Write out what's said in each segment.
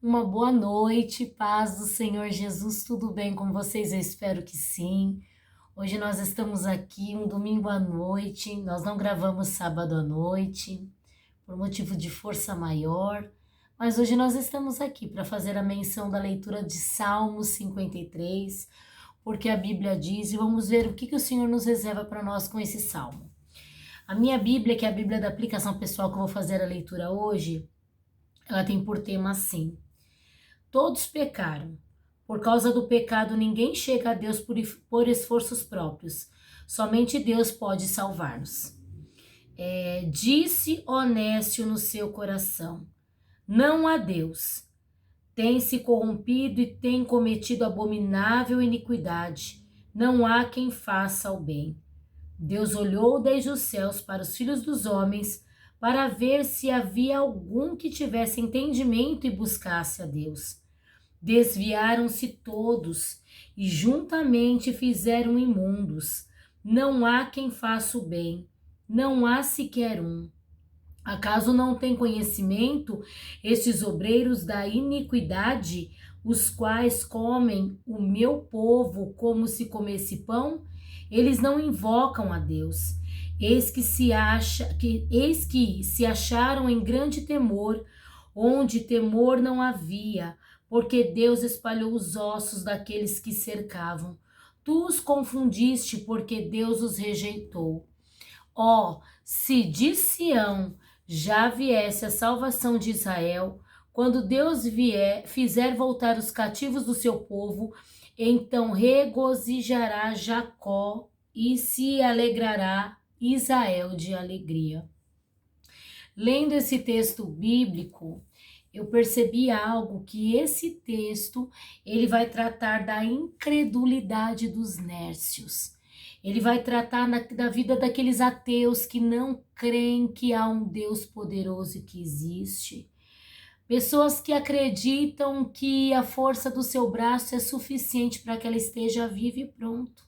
Uma boa noite, paz do Senhor Jesus, tudo bem com vocês? Eu espero que sim. Hoje nós estamos aqui um domingo à noite, nós não gravamos sábado à noite, por motivo de força maior, mas hoje nós estamos aqui para fazer a menção da leitura de Salmos 53, porque a Bíblia diz, e vamos ver o que o Senhor nos reserva para nós com esse salmo. A minha Bíblia, que é a Bíblia da aplicação pessoal que eu vou fazer a leitura hoje, ela tem por tema assim: todos pecaram. Por causa do pecado, ninguém chega a Deus por esforços próprios. Somente Deus pode salvar-nos. Disse honesto no seu coração: não há Deus. Tem se corrompido e tem cometido abominável iniquidade. Não há quem faça o bem. Deus olhou desde os céus para os filhos dos homens para ver se havia algum que tivesse entendimento e buscasse a Deus. Desviaram-se todos e juntamente fizeram imundos. Não há quem faça o bem, não há sequer um. Acaso não têm conhecimento estes obreiros da iniquidade, os quais comem o meu povo como se comesse pão? Eles não invocam a Deus. Eis que se acharam em grande temor, onde temor não havia, porque Deus espalhou os ossos daqueles que cercavam. Tu os confundiste, porque Deus os rejeitou. Ó, se de Sião já viesse a salvação de Israel, quando Deus fizer voltar os cativos do seu povo, então regozijará Jacó e se alegrará Israel de alegria. Lendo esse texto bíblico, eu percebi algo, que esse texto ele vai tratar da incredulidade dos nércios. Ele vai tratar da vida daqueles ateus que não creem que há um Deus poderoso que existe. Pessoas que acreditam que a força do seu braço é suficiente para que ela esteja viva e pronto.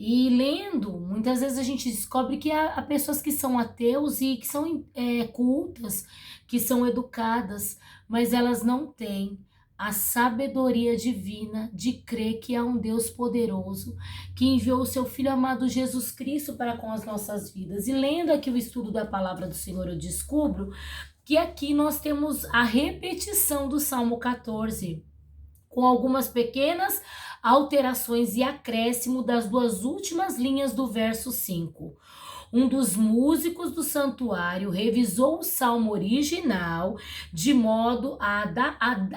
E lendo, muitas vezes a gente descobre que há pessoas que são ateus e que são cultas, que são educadas, mas elas não têm a sabedoria divina de crer que há um Deus poderoso que enviou o seu Filho amado Jesus Cristo para com as nossas vidas. E lendo aqui o estudo da palavra do Senhor, eu descubro que aqui nós temos a repetição do Salmo 14, com algumas pequenas alterações e acréscimo das duas últimas linhas do verso 5. Um dos músicos do santuário revisou o salmo original de modo a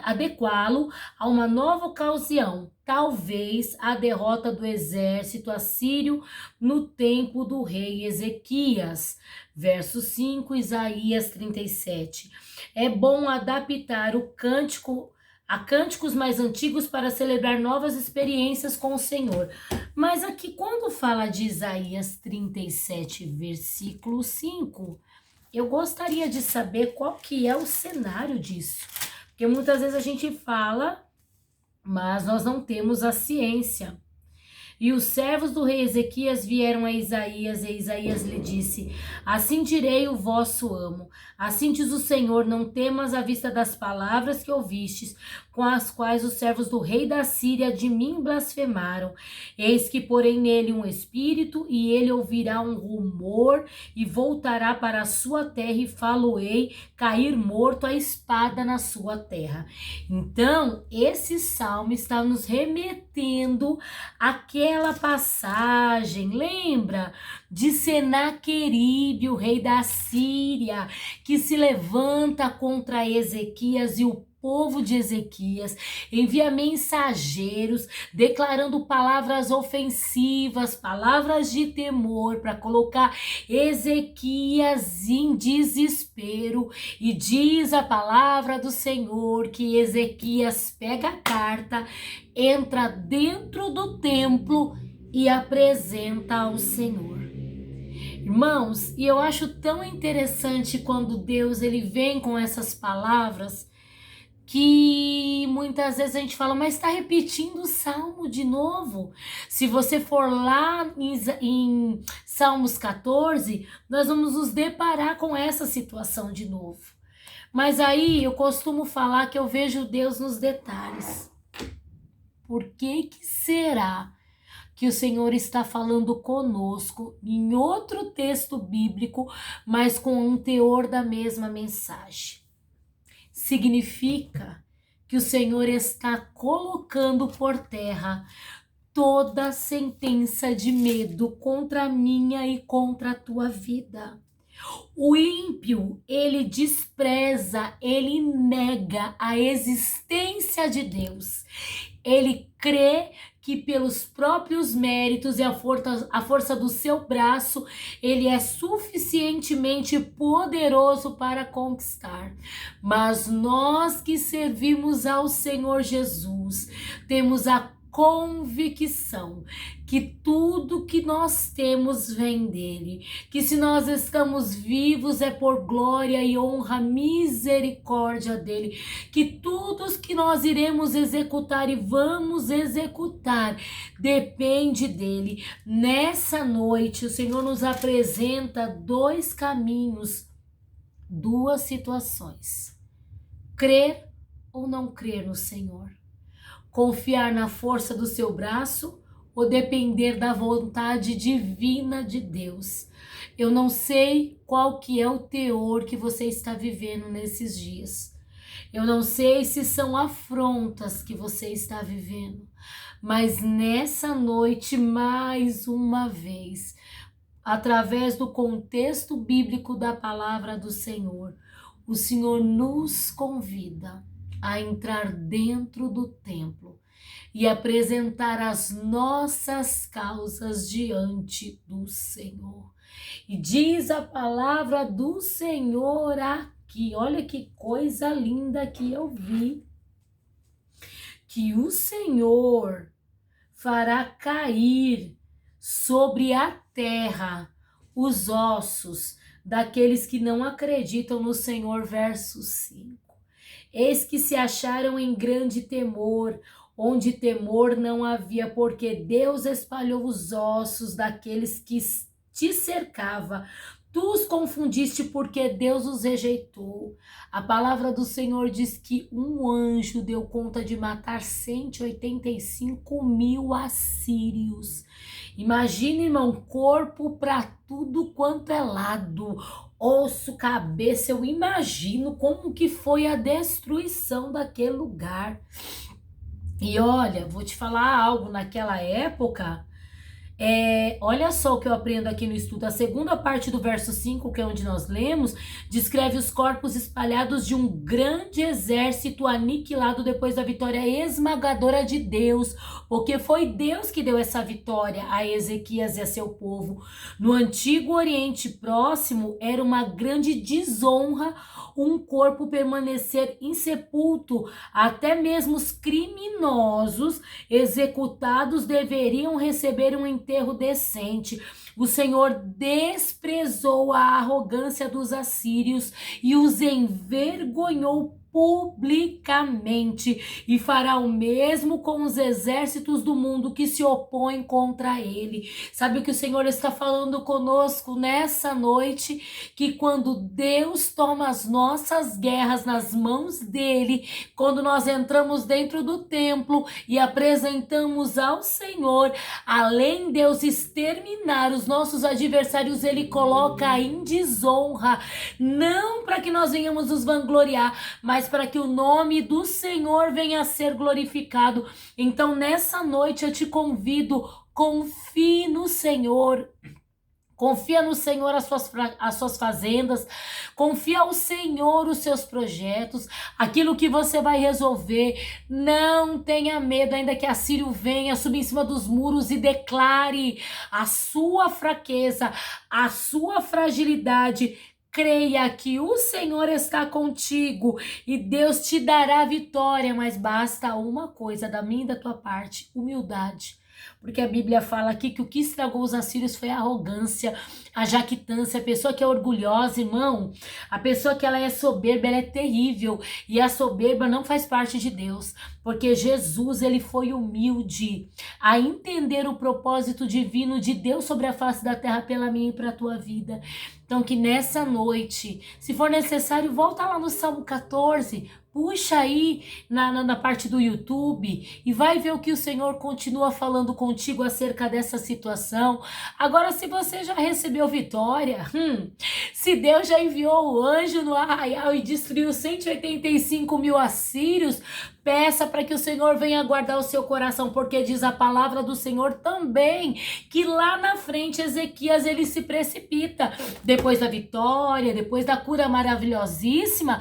adequá-lo a uma nova ocasião, talvez a derrota do exército assírio no tempo do rei Ezequias. Verso 5, Isaías 37. É bom adaptar o cântico a cânticos mais antigos para celebrar novas experiências com o Senhor. Mas aqui, quando fala de Isaías 37, versículo 5, eu gostaria de saber qual que é o cenário disso. Porque muitas vezes a gente fala, mas nós não temos a ciência. E os servos do rei Ezequias vieram a Isaías, e Isaías lhe disse: assim direi o vosso amo, assim diz o Senhor, não temas à vista das palavras que ouvistes, com as quais os servos do rei da Síria de mim blasfemaram. Eis que porém nele um espírito, e ele ouvirá um rumor, e voltará para a sua terra, e falo-ei cair morto a espada na sua terra. Então, esse salmo está nos remetendo àquela passagem, lembra? De Senaqueribe, o rei da Síria, que se levanta contra Ezequias, e o povo de Ezequias envia mensageiros declarando palavras ofensivas, palavras de temor, para colocar Ezequias em desespero. E diz a palavra do Senhor que Ezequias pega a carta, entra dentro do templo e apresenta ao Senhor. Irmãos, e eu acho tão interessante quando Deus ele vem com essas palavras, que muitas vezes a gente fala, mas está repetindo o Salmo de novo. Se você for lá em Salmos 14, nós vamos nos deparar com essa situação de novo. Mas aí eu costumo falar que eu vejo Deus nos detalhes. Por que que será que o Senhor está falando conosco em outro texto bíblico, mas com um teor da mesma mensagem? Significa que o Senhor está colocando por terra toda sentença de medo contra a minha e contra a tua vida. O ímpio, ele despreza, ele nega a existência de Deus. Ele crê que pelos próprios méritos e a força do seu braço, ele é suficientemente poderoso para conquistar. Mas nós que servimos ao Senhor Jesus, temos a convicção que tudo que nós temos vem dele, que se nós estamos vivos é por glória e honra, misericórdia dele, que tudo que nós iremos executar e vamos executar depende dele. Nessa noite o Senhor nos apresenta dois caminhos, duas situações: crer ou não crer no Senhor, confiar na força do seu braço ou depender da vontade divina de Deus. Eu não sei qual que é o teor que você está vivendo nesses dias. Eu não sei se são afrontas que você está vivendo, mas nessa noite, mais uma vez, através do contexto bíblico da palavra do Senhor, o Senhor nos convida a entrar dentro do templo e apresentar as nossas causas diante do Senhor. E diz a palavra do Senhor aqui, olha que coisa linda que eu vi, que o Senhor fará cair sobre a terra os ossos daqueles que não acreditam no Senhor. Verso 5. Eis que se acharam em grande temor, onde temor não havia, porque Deus espalhou os ossos daqueles que te cercava. Tu os confundiste porque Deus os rejeitou. A palavra do Senhor diz que um anjo deu conta de matar 185.000 assírios. Imagina, irmão, corpo para tudo quanto é lado, osso, cabeça. Eu imagino como que foi a destruição daquele lugar. E olha, vou te falar algo, naquela época, olha só o que eu aprendo aqui no estudo. A segunda parte do verso 5, que é onde nós lemos, descreve os corpos espalhados de um grande exército aniquilado depois da vitória esmagadora de Deus, porque foi Deus que deu essa vitória a Ezequias e a seu povo. No Antigo Oriente Próximo, era uma grande desonra um corpo permanecer insepulto. Até mesmo os criminosos executados deveriam receber um enterro decente. O Senhor desprezou a arrogância dos assírios e os envergonhou publicamente, e fará o mesmo com os exércitos do mundo que se opõem contra ele. Sabe o que o Senhor está falando conosco nessa noite? Que quando Deus toma as nossas guerras nas mãos dele, quando nós entramos dentro do templo e apresentamos ao Senhor, além de Deus exterminar os nossos adversários, ele coloca em desonra, não para que nós venhamos nos vangloriar, mas para que o nome do Senhor venha a ser glorificado. Então nessa noite eu te convido, confie no Senhor. Confia no Senhor as suas fazendas, confia ao Senhor os seus projetos, aquilo que você vai resolver. Não tenha medo, ainda que Assírio venha, subir em cima dos muros e declare a sua fraqueza, a sua fragilidade. Creia que o Senhor está contigo e Deus te dará vitória, mas basta uma coisa da minha e da tua parte: humildade. Porque a Bíblia fala aqui que o que estragou os assírios foi a arrogância, a jactância. A pessoa que é orgulhosa, irmão, a pessoa que ela é soberba, ela é terrível. E a soberba não faz parte de Deus, porque Jesus, ele foi humilde a entender o propósito divino de Deus sobre a face da terra pela minha e para a tua vida. Então que nessa noite, se for necessário, volta lá no Salmo 14, puxa aí na parte do YouTube e vai ver o que o Senhor continua falando contigo acerca dessa situação. Agora, se você já recebeu vitória, se Deus já enviou o anjo no arraial e destruiu 185 mil assírios, peça para que o Senhor venha guardar o seu coração, porque diz a palavra do Senhor também, que lá na frente Ezequias ele se precipita. Depois da vitória, depois da cura maravilhosíssima,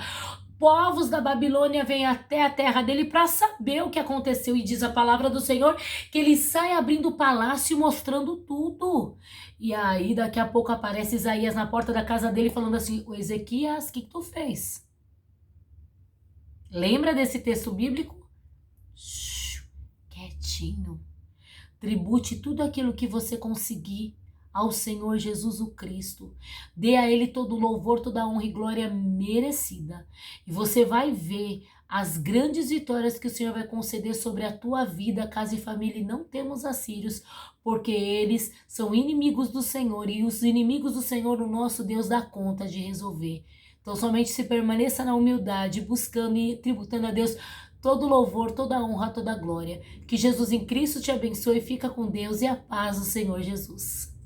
povos da Babilônia vêm até a terra dele para saber o que aconteceu. E diz a palavra do Senhor que ele sai abrindo o palácio, mostrando tudo. E aí daqui a pouco aparece Isaías na porta da casa dele falando assim: "Ô Ezequias, o que tu fez?" Lembra desse texto bíblico? Shhh, quietinho. Tribute tudo aquilo que você conseguir ao Senhor Jesus o Cristo. Dê a Ele todo o louvor, toda a honra e glória merecida. E você vai ver as grandes vitórias que o Senhor vai conceder sobre a tua vida, casa e família. E não temos assírios, porque eles são inimigos do Senhor. E os inimigos do Senhor, o nosso Deus, dá conta de resolver. Então somente se permaneça na humildade, buscando e tributando a Deus todo louvor, toda honra, toda glória. Que Jesus em Cristo te abençoe, fica com Deus e a paz do Senhor Jesus.